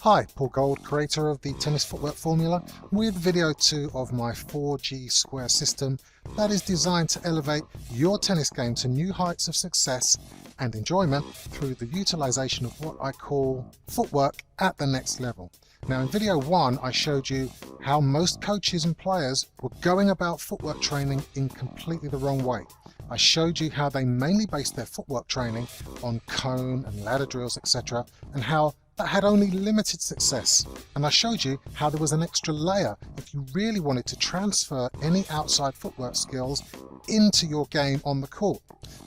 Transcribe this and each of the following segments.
Hi, Paul Gold, creator of the Tennis Footwork Formula, with video 2 of my 4G square system that is designed to elevate your tennis game to new heights of success and enjoyment through the utilization of what I call footwork at the next level. Now, in video 1, I showed you how most coaches and players were going about footwork training in completely the wrong way. I showed you how they mainly based their footwork training on cone and ladder drills, etc., and how that had only limited success. And I showed you how there was an extra layer if you really wanted to transfer any outside footwork skills into your game on the court.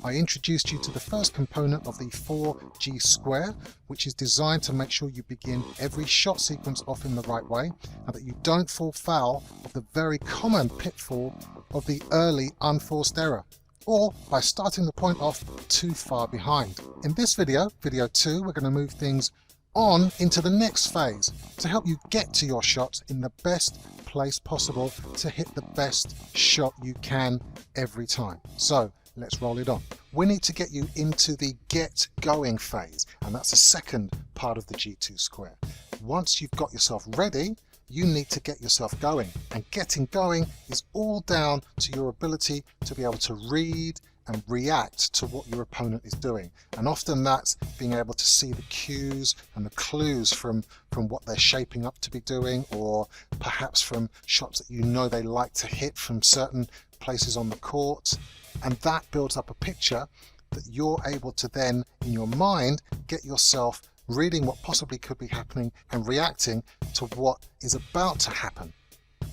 I introduced you to the first component of the 4G square, which is designed to make sure you begin every shot sequence off in the right way and that you don't fall foul of the very common pitfall of the early unforced error, or by starting the point off too far behind. In this video, video 2, we're going to move things on into the next phase to help you get to your shots in the best place possible to hit the best shot you can every time. So let's roll it on. We need to get you into the get going phase, and that's the second part of the G2 square. Once you've got yourself ready, you need to get yourself going, and getting going is all down to your ability to be able to read and react to what your opponent is doing. And often that's being able to see the cues and the clues from what they're shaping up to be doing, or perhaps from shots that you know they like to hit from certain places on the court. And that builds up a picture that you're able to then, in your mind, get yourself reading what possibly could be happening and reacting to what is about to happen.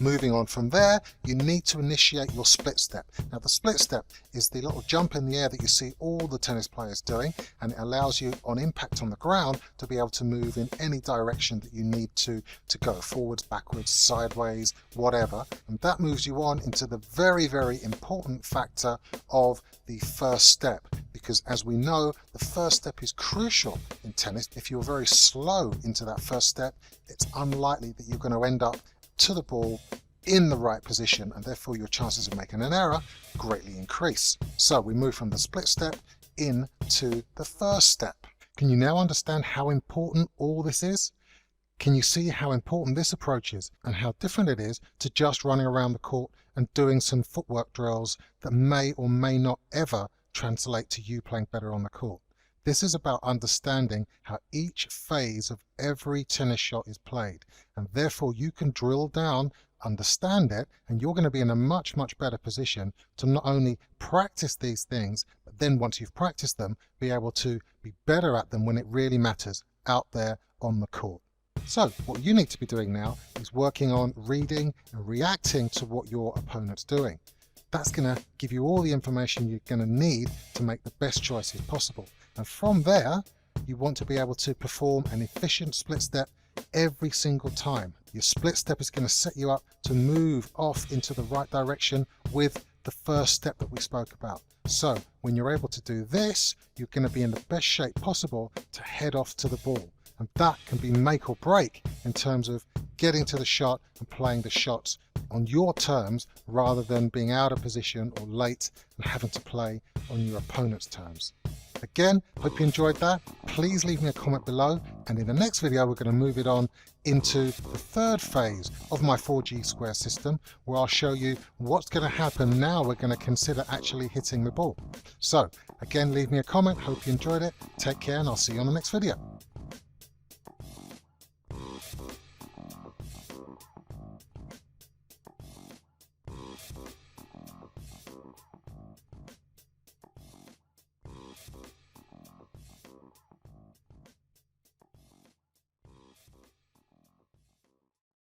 Moving on from there, you need to initiate your split step. Now, the split step is the little jump in the air that you see all the tennis players doing, and it allows you, on impact on the ground, to be able to move in any direction that you need to go, forwards, backwards, sideways, whatever. And that moves you on into the very, very important factor of the first step, because as we know, the first step is crucial in tennis. If you're very slow into that first step, it's unlikely that you're going to end up to the ball in the right position, and therefore your chances of making an error greatly increase. So we move from the split step into the first step. Can you now understand how important all this is? Can you see how important this approach is and how different it is to just running around the court and doing some footwork drills that may or may not ever translate to you playing better on the court? This is about understanding how each phase of every tennis shot is played, and therefore you can drill down, understand it, and you're going to be in a much, much better position to not only practice these things, but then once you've practiced them, be able to be better at them when it really matters out there on the court. So what you need to be doing now is working on reading and reacting to what your opponent's doing. That's going to give you all the information you're going to need to make the best choices possible. And from there, you want to be able to perform an efficient split step every single time. Your split step is going to set you up to move off into the right direction with the first step that we spoke about. So when you're able to do this, you're going to be in the best shape possible to head off to the ball. And that can be make or break in terms of getting to the shot and playing the shots on your terms rather than being out of position or late and having to play on your opponent's terms. Again, hope you enjoyed that. Please leave me a comment below, and in the next video we're going to move it on into the third phase of my 4G square system, where I'll show you what's going to happen now we're going to consider actually hitting the ball. So again, leave me a comment. Hope you enjoyed it. Take care, and I'll see you on the next video.